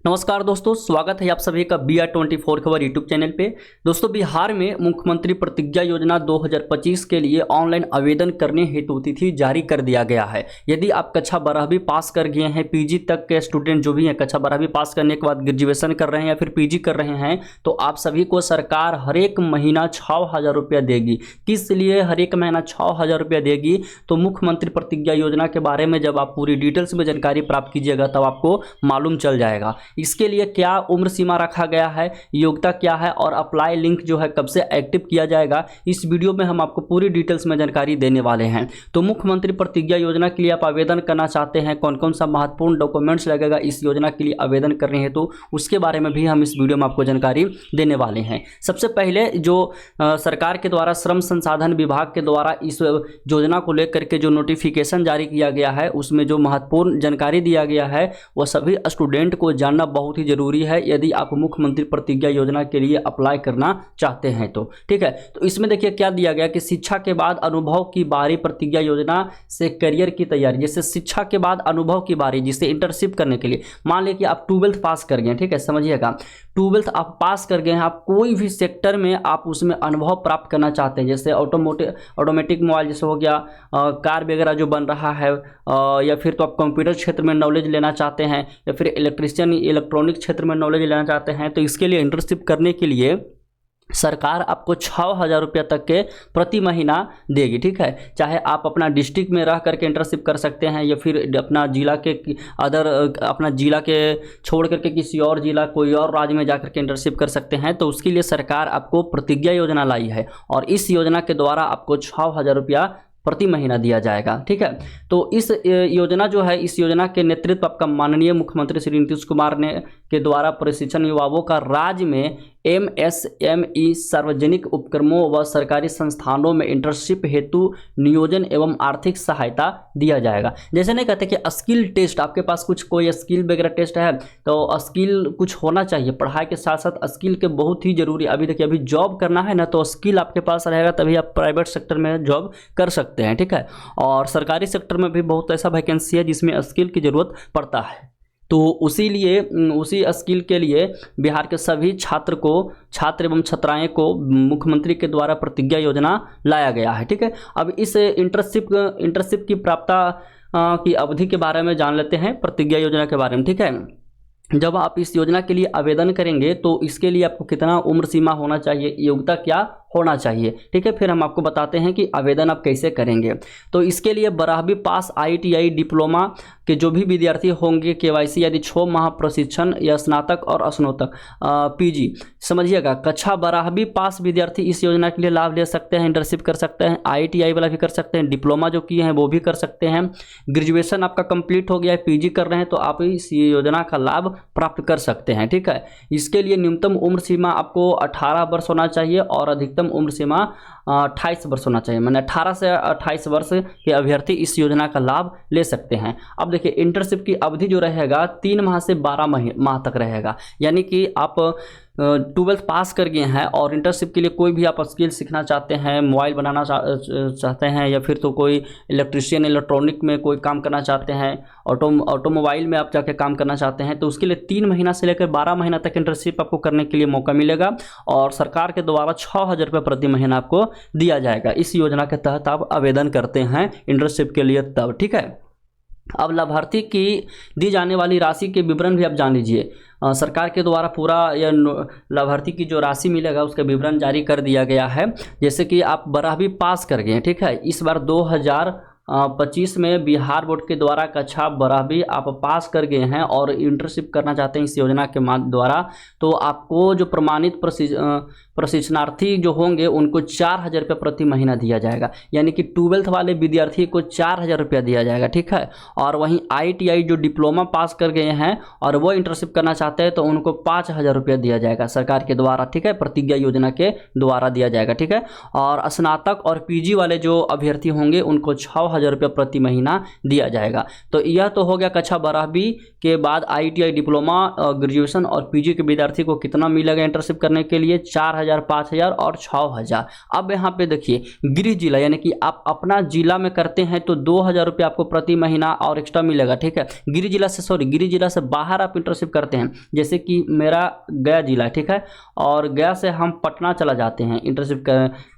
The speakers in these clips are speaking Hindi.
नमस्कार दोस्तों, स्वागत है आप सभी का BR24 खबर यूट्यूब चैनल पे। दोस्तों, बिहार में मुख्यमंत्री प्रतिज्ञा योजना 2025 के लिए ऑनलाइन आवेदन करने हेतु तिथि जारी कर दिया गया है। यदि आप कक्षा 12वीं पास कर गए हैं, पीजी तक के स्टूडेंट जो भी हैं, कक्षा 12वीं पास करने के बाद ग्रेजुएशन कर रहे हैं या फिर पीजी कर रहे हैं, तो आप सभी को सरकार हर एक महीना 6,000 रुपया देगी। किस लिए हर एक महीना 6,000 रुपया देगी? तो मुख्यमंत्री प्रतिज्ञा योजना के बारे में जब आप पूरी डिटेल्स में जानकारी प्राप्त कीजिएगा तब आपको मालूम चल जाएगा। इसके लिए क्या उम्र सीमा रखा गया है, योग्यता क्या है और अप्लाई लिंक जो है कब से एक्टिव किया जाएगा, इस वीडियो में हम आपको पूरी डिटेल्स में जानकारी देने वाले हैं। तो मुख्यमंत्री प्रतिज्ञा योजना के लिए आप आवेदन करना चाहते हैं, कौन कौन सा महत्वपूर्ण डॉक्यूमेंट्स लगेगा इस योजना के लिए आवेदन करने हैं, तो उसके बारे में भी हम इस वीडियो में आपको जानकारी देने वाले हैं। सबसे पहले जो सरकार के द्वारा श्रम संसाधन विभाग के द्वारा इस योजना को लेकर के जो नोटिफिकेशन जारी किया गया है, उसमें जो महत्वपूर्ण जानकारी दिया गया है वह सभी स्टूडेंट को जानना बहुत ही जरूरी है यदि आप मुख्यमंत्री प्रतिज्ञा योजना के लिए अप्लाई करना चाहते हैं तो। ठीक है, तो इसमें देखिए क्या दिया गया कि शिक्षा के बाद अनुभव की बारी प्रतिज्ञा योजना से करियर की तैयारी। जैसे शिक्षा के बाद अनुभव की बारी, जिससे इंटर्नशिप करने के लिए, मान लीजिए कि आप 12th पास कर गए, ठीक है, समझिएगा 12th आप पास कर गए हैं, आप कोई भी सेक्टर में आप उसमें अनुभव प्राप्त करना चाहते हैं, जैसे ऑटोमेटिक मोबाइल जैसे हो गया, कार वगैरह जो बन रहा है, या फिर तो आप कंप्यूटर क्षेत्र में नॉलेज लेना चाहते हैं, या फिर इलेक्ट्रिशियन इलेक्ट्रॉनिक क्षेत्र में नॉलेज लेना चाहते हैं, तो इसके लिए इंटर्नशिप करने के लिए सरकार आपको 6,000 रुपया तक के प्रति महीना देगी। ठीक है, चाहे आप अपना डिस्ट्रिक्ट में रह करके इंटर्नशिप कर सकते हैं या फिर अपना जिला के अपना जिला के छोड़ करके किसी और जिला कोई और राज्य में जाकर के इंटर्नशिप कर सकते हैं। तो उसके लिए सरकार आपको प्रतिज्ञा योजना लाई है और इस योजना के द्वारा आपको 6,000 रुपया प्रति महीना दिया जाएगा। ठीक है, तो इस योजना जो है, इस योजना के नेतृत्व आपका माननीय मुख्यमंत्री श्री नीतीश कुमार ने के द्वारा प्रशिक्षण युवाओं का राज्य में MSME सार्वजनिक उपक्रमों व सरकारी संस्थानों में इंटर्नशिप हेतु नियोजन एवं आर्थिक सहायता दिया जाएगा। जैसे नहीं कहते कि स्किल टेस्ट, आपके पास कुछ कोई स्किल वगैरह टेस्ट है तो स्किल कुछ होना चाहिए, पढ़ाई के साथ साथ स्किल के बहुत ही जरूरी। अभी देखिए, अभी जॉब करना है ना, तो स्किल आपके पास रहेगा तभी आप प्राइवेट सेक्टर में जॉब कर सकते हैं। ठीक है, और सरकारी सेक्टर में भी बहुत ऐसा वैकेंसी है जिसमें स्किल की ज़रूरत पड़ता है। तो उसी स्किल के लिए बिहार के सभी छात्र एवं छात्राएं को मुख्यमंत्री के द्वारा प्रतिज्ञा योजना लाया गया है। ठीक है, अब इस इंटर्नशिप की प्राप्यता की अवधि के बारे में जान लेते हैं, प्रतिज्ञा योजना के बारे में। ठीक है, जब आप इस योजना के लिए आवेदन करेंगे तो इसके लिए आपको कितना उम्र सीमा होना चाहिए, योग्यता क्या होना चाहिए। ठीक है, फिर हम आपको बताते हैं कि आवेदन आप कैसे करेंगे। तो इसके लिए 12वीं पास ITI डिप्लोमा के जो भी विद्यार्थी होंगे, KYC यदि 6 माह प्रशिक्षण या स्नातक और स्नातक PG, समझिएगा कक्षा 12वीं पास विद्यार्थी इस योजना के लिए लाभ ले सकते हैं, इंटर्नशिप कर सकते हैं। ITI वाला भी कर सकते हैं, डिप्लोमा जो किए हैं वो भी कर सकते हैं। ग्रेजुएशन आपका कंप्लीट हो गया है, PG कर रहे हैं, तो आप इस योजना का लाभ प्राप्त कर सकते हैं। ठीक है, इसके लिए न्यूनतम उम्र सीमा आपको 18 वर्ष होना चाहिए और अधिकतम उम्र सीमा 28 वर्ष होना चाहिए। मैंने 18 से 28 वर्ष के अभ्यर्थी इस योजना का लाभ ले सकते हैं। अब देखिए, इंटर्नशिप की अवधि जो रहेगा 3 माह से 12 माह तक रहेगा। यानी कि आप 12th पास कर गए हैं और इंटर्नशिप के लिए कोई भी आप स्किल सीखना चाहते हैं, मोबाइल बनाना चाहते हैं, या फिर तो कोई इलेक्ट्रिशियन इलेक्ट्रॉनिक में कोई काम करना चाहते हैं, ऑटोमोबाइल में आप जाके काम करना चाहते हैं, तो उसके लिए 3 महीना से लेकर 12 महीना तक इंटर्नशिप आपको करने के लिए मौका मिलेगा और सरकार के द्वारा 6,000 रुपये प्रति महीना आपको दिया जाएगा। इस योजना के तहत आप आवेदन करते हैं इंटर्नशिप के लिए तब। ठीक है, अब लाभार्थी की दी जाने वाली राशि के विवरण भी आप जान लीजिए। सरकार के द्वारा पूरा या लाभार्थी की जो राशि मिलेगा उसका विवरण जारी कर दिया गया है। जैसे कि आप 12वीं पास कर गए हैं, ठीक है, इस बार 2025 में बिहार बोर्ड के द्वारा कक्षा 12वीं आप पास कर गए हैं और इंटर्नशिप करना चाहते हैं इस योजना के द्वारा, तो आपको जो प्रमाणित प्रशिक्षणार्थी जो होंगे उनको 4,000 रुपये प्रति महीना दिया जाएगा। यानी कि 12th वाले विद्यार्थी को 4,000 रुपया दिया जाएगा। ठीक है, और वहीं ITI जो डिप्लोमा पास कर गए हैं और वो इंटर्नशिप करना चाहते हैं तो उनको 5,000 रुपया दिया जाएगा सरकार के द्वारा। ठीक है, प्रतिज्ञा योजना के द्वारा दिया जाएगा। ठीक है, और स्नातक और PG वाले जो अभ्यर्थी होंगे उनको 6,000 2000 रुपये प्रति महीना दिया जाएगा। तो यह तो हो गया कक्षा 12वीं के बाद ITI डिप्लोमा, ग्रेजुएशन और PG के विद्यार्थी को कितना मिलेगा इंटर्नशिप करने के लिए, 4000, 5000 और 6000। अब यहाँ पे देखिए गृह जिला यानी कि आप अपना जिला में करते हैं तो 2000 रुपये आपको प्रति महीना और एक्स्ट्रा मिलेगा, ठीक है। गृह जिला से बाहर आप इंटर्नशिप करते हैं, जैसे कि मेरा गया जिला, ठीक है, और गया से हम पटना चला जाते हैं इंटर्नशिप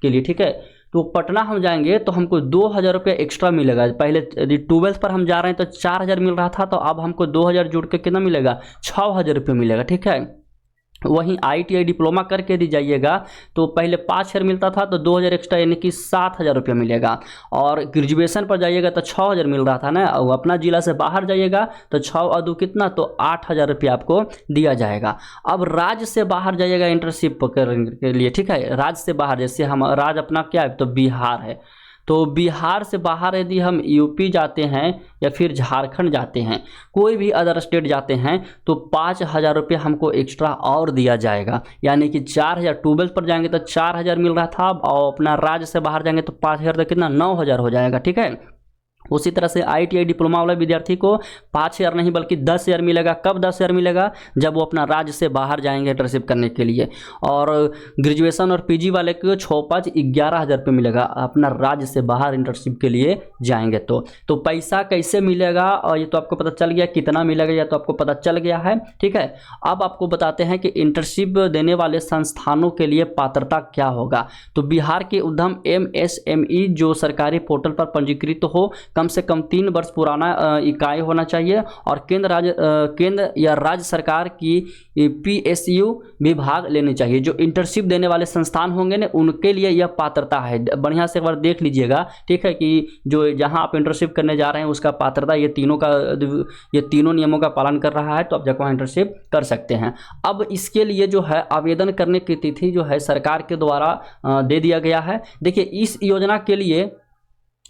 के लिए, ठीक है। तो पटना हम जाएंगे तो हमको 2000 रुपये एक्स्ट्रा मिलेगा। पहले यदि 12th पर हम जा रहे हैं तो 4000 मिल रहा था, तो अब हमको 2000 जुड़ के कितना मिलेगा, 6000 रुपये मिलेगा, ठीक है। वहीं ITI डिप्लोमा करके दी जाइएगा तो पहले 5000 मिलता था, तो 2000 एक्स्ट्रा यानी कि 7000 रुपये मिलेगा। और ग्रेजुएशन पर जाइएगा तो 6000 मिल रहा था ना, और अपना जिला से बाहर जाइएगा तो 6 और 2 कितना, तो 8000 रुपये आपको दिया जाएगा। अब राज्य से बाहर जाइएगा इंटर्नशिप करने के लिए, ठीक है। राज्य से बाहर, जैसे हम राज्य अपना क्या है, तो बिहार है, तो बिहार से बाहर यदि हम यूपी जाते हैं या फिर झारखंड जाते हैं, कोई भी अदर स्टेट जाते हैं, तो 5000 रुपये हमको एक्स्ट्रा और दिया जाएगा। यानी कि 4000, 12th पर जाएंगे तो 4000 मिल रहा था, और अपना राज्य से बाहर जाएंगे तो 5000 तो कितना, 9000 हो जाएगा, ठीक है। उसी तरह से ITI डिप्लोमा वाला विद्यार्थी को 5000 नहीं बल्कि 10000 मिलेगा। कब 10000 मिलेगा, जब वो अपना राज्य से बाहर जाएंगे इंटर्नशिप करने के लिए। और ग्रेजुएशन और PG वाले को 6-5 11,000 रुपये मिलेगा, अपना राज्य से बाहर इंटर्नशिप के लिए जाएंगे तो पैसा कैसे मिलेगा, और ये तो आपको पता चल गया कितना मिलेगा, या तो आपको पता चल गया है, ठीक है। अब आपको बताते हैं कि इंटर्नशिप देने वाले संस्थानों के लिए पात्रता क्या होगा। तो बिहार के उद्यम MSME जो सरकारी पोर्टल पर पंजीकृत हो, कम से कम 3 वर्ष पुराना इकाई होना चाहिए, और केंद्र या राज्य सरकार की PSU विभाग लेनी चाहिए। जो इंटर्नशिप देने वाले संस्थान होंगे ना, उनके लिए यह पात्रता है। बढ़िया से एक बार देख लीजिएगा, ठीक है, कि जो जहां आप इंटर्नशिप करने जा रहे हैं उसका पात्रता ये तीनों नियमों का पालन कर रहा है, तो आप जाकर इंटर्नशिप कर सकते हैं। अब इसके लिए जो है आवेदन करने की तिथि जो है सरकार के द्वारा दे दिया गया है। देखिए इस योजना के लिए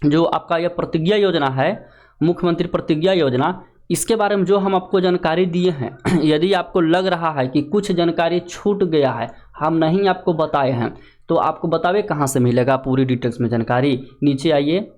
जो आपका यह प्रतिज्ञा योजना है, मुख्यमंत्री प्रतिज्ञा योजना, इसके बारे में जो हम आपको जानकारी दिए हैं, यदि आपको लग रहा है कि कुछ जानकारी छूट गया है, हम नहीं आपको बताए हैं, तो आपको बतावे कहाँ से मिलेगा पूरी डिटेल्स में जानकारी। नीचे आइए,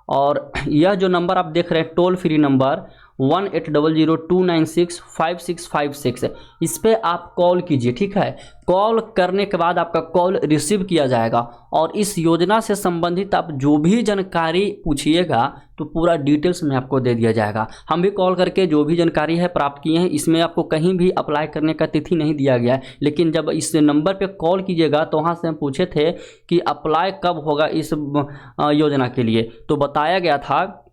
और यह जो नंबर आप देख रहे हैं टोल फ्री नंबर 1800-296-5656, इस पर आप कॉल कीजिए, ठीक है। कॉल करने के बाद आपका कॉल रिसीव किया जाएगा, और इस योजना से संबंधित आप जो भी जानकारी पूछिएगा तो पूरा डिटेल्स में आपको दे दिया जाएगा। हम भी कॉल करके जो भी जानकारी है प्राप्त किए हैं, इसमें आपको कहीं भी अप्लाई करने का तिथि नहीं दिया गया है, लेकिन जब इस नंबर पे कॉल कीजिएगा तो वहाँ से हम पूछे थे कि अप्लाई कब होगा इस योजना के लिए, तो बताया गया था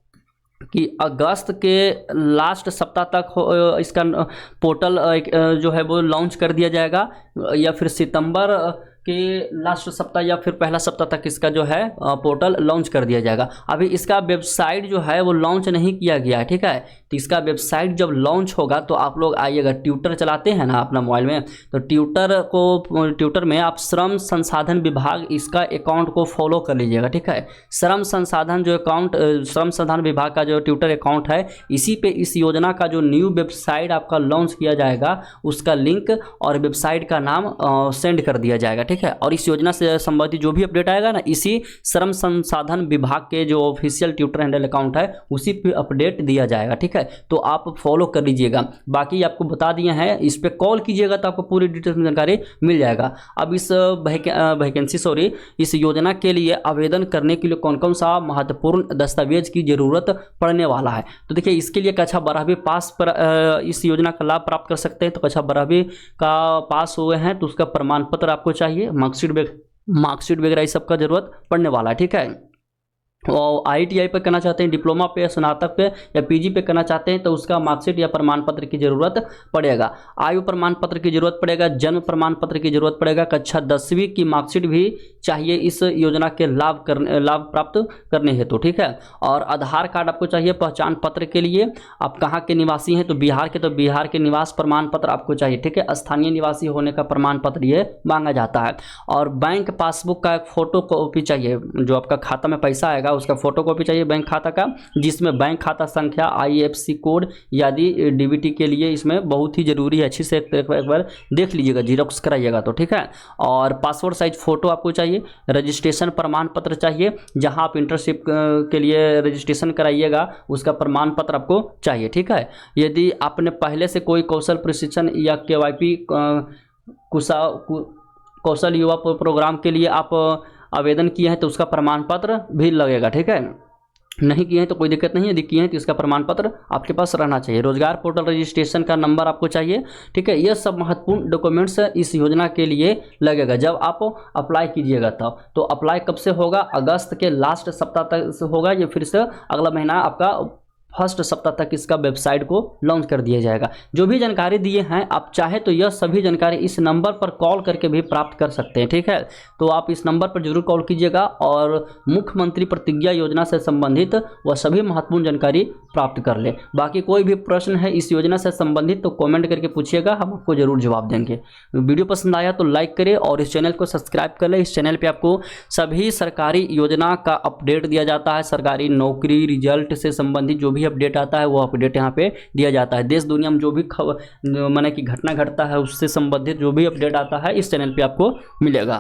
कि अगस्त के लास्ट सप्ताह तक इसका पोर्टल जो है वो लॉन्च कर दिया जाएगा, या फिर सितंबर के लास्ट सप्ताह या फिर पहला सप्ताह तक इसका जो है पोर्टल लॉन्च कर दिया जाएगा। अभी इसका वेबसाइट जो है वो लॉन्च नहीं किया गया है, ठीक है। तो इसका वेबसाइट जब लॉन्च होगा तो आप लोग आइएगा, ट्विटर चलाते हैं ना अपना मोबाइल में, तो ट्विटर में आप श्रम संसाधन विभाग इसका अकाउंट को फॉलो कर लीजिएगा, ठीक है। श्रम संसाधन विभाग का जो ट्विटर अकाउंट है, इसी पे इस योजना का जो न्यू वेबसाइट आपका लॉन्च किया जाएगा उसका लिंक और वेबसाइट का नाम सेंड कर दिया जाएगा, ठीक है। और इस योजना से संबंधित जो भी अपडेट आएगा ना, इसी श्रम संसाधन विभाग के जो ऑफिशियल ट्विटर हैंडल अकाउंट है उसी पे अपडेट दिया जाएगा, ठीक है। तो आप फॉलो कर लीजिएगा। बाकी आपको बता दिए हैं, इस पे कॉल कीजिएगा तो आपको पूरी डिटेल्स में जानकारी मिल जाएगा। अब इस इस योजना के लिए आवेदन करने के लिए कौन कौन सा महत्वपूर्ण दस्तावेज की जरूरत पड़ने वाला है, तो देखिए इसके लिए कक्षा 12वीं पास पर इस योजना का लाभ प्राप्त कर सकते हैं। तो कक्षा 12वीं का पास हुए हैं तो उसका प्रमाण पत्र आपको चाहिए, मार्कशीट वगैरह इस सब का जरूरत पड़ने वाला है, ठीक है। और ITI पे करना चाहते हैं, डिप्लोमा पे, स्नातक पे या PG पे करना चाहते हैं तो उसका मार्कशीट या प्रमाण पत्र की जरूरत पड़ेगा। आयु प्रमाण पत्र की जरूरत पड़ेगा, जन्म प्रमाण पत्र की जरूरत पड़ेगा, कक्षा 10वीं की मार्कशीट भी चाहिए इस योजना के लाभ प्राप्त करने हेतु, ठीक है। और आधार कार्ड आपको चाहिए पहचान पत्र के लिए। आप कहाँ के निवासी हैं, तो बिहार के निवास प्रमाण पत्र आपको चाहिए, ठीक है। स्थानीय निवासी होने का प्रमाण पत्र ये मांगा जाता है। और बैंक पासबुक का एक फोटो कॉपी चाहिए, जो आपका खाता में पैसा आएगा उसका फोटोकॉपी चाहिए बैंक खाता का, जिसमें बैंक खाता संख्या, IFSC कोड यदि DBT के लिए इसमें बहुत ही ज़रूरी है। अच्छी से एक बार देख लीजिएगा, जीरोक्स कराइएगा तो ठीक है। और पासपोर्ट साइज फ़ोटो आपको चाहिए, रजिस्ट्रेशन प्रमाण पत्र चाहिए, जहां आप इंटर्नशिप के लिए रजिस्ट्रेशन कराइएगा उसका प्रमाण पत्र आपको चाहिए, ठीक है। यदि आपने पहले से कोई कौशल प्रशिक्षण या KYP कौशल युवा प्रोग्राम के लिए आप आवेदन किए हैं तो उसका प्रमाण पत्र भी लगेगा, ठीक है। नहीं किए हैं तो कोई दिक्कत नहीं है, यदि किए हैं तो इसका प्रमाण पत्र आपके पास रहना चाहिए। रोजगार पोर्टल रजिस्ट्रेशन का नंबर आपको चाहिए, ठीक है। यह सब महत्वपूर्ण डॉक्यूमेंट्स इस योजना के लिए लगेगा जब आप अप्लाई कीजिएगा तब। तो अप्लाई कब से होगा? अगस्त के लास्ट सप्ताह तक से होगा, या फिर से अगला महीना आपका फर्स्ट सप्ताह तक इसका वेबसाइट को लॉन्च कर दिया जाएगा। जो भी जानकारी दिए हैं आप चाहे तो यह सभी जानकारी इस नंबर पर कॉल करके भी प्राप्त कर सकते हैं, ठीक है। तो आप इस नंबर पर जरूर कॉल कीजिएगा और मुख्यमंत्री प्रतिज्ञा योजना से संबंधित वह सभी महत्वपूर्ण जानकारी प्राप्त कर ले। बाकी कोई भी प्रश्न है इस योजना से संबंधित तो कमेंट करके पूछिएगा, हम आपको जरूर जवाब देंगे। वीडियो पसंद आया तो लाइक करें और इस चैनल को सब्सक्राइब कर लें। इस चैनल पे आपको सभी सरकारी योजना का अपडेट दिया जाता है, सरकारी नौकरी रिजल्ट से संबंधित जो भी अपडेट आता है वो अपडेट यहाँ पे दिया जाता है। देश दुनिया में जो भी खबर माने कि घटना घटता है उससे संबंधित जो भी अपडेट आता है इस चैनल पे आपको मिलेगा।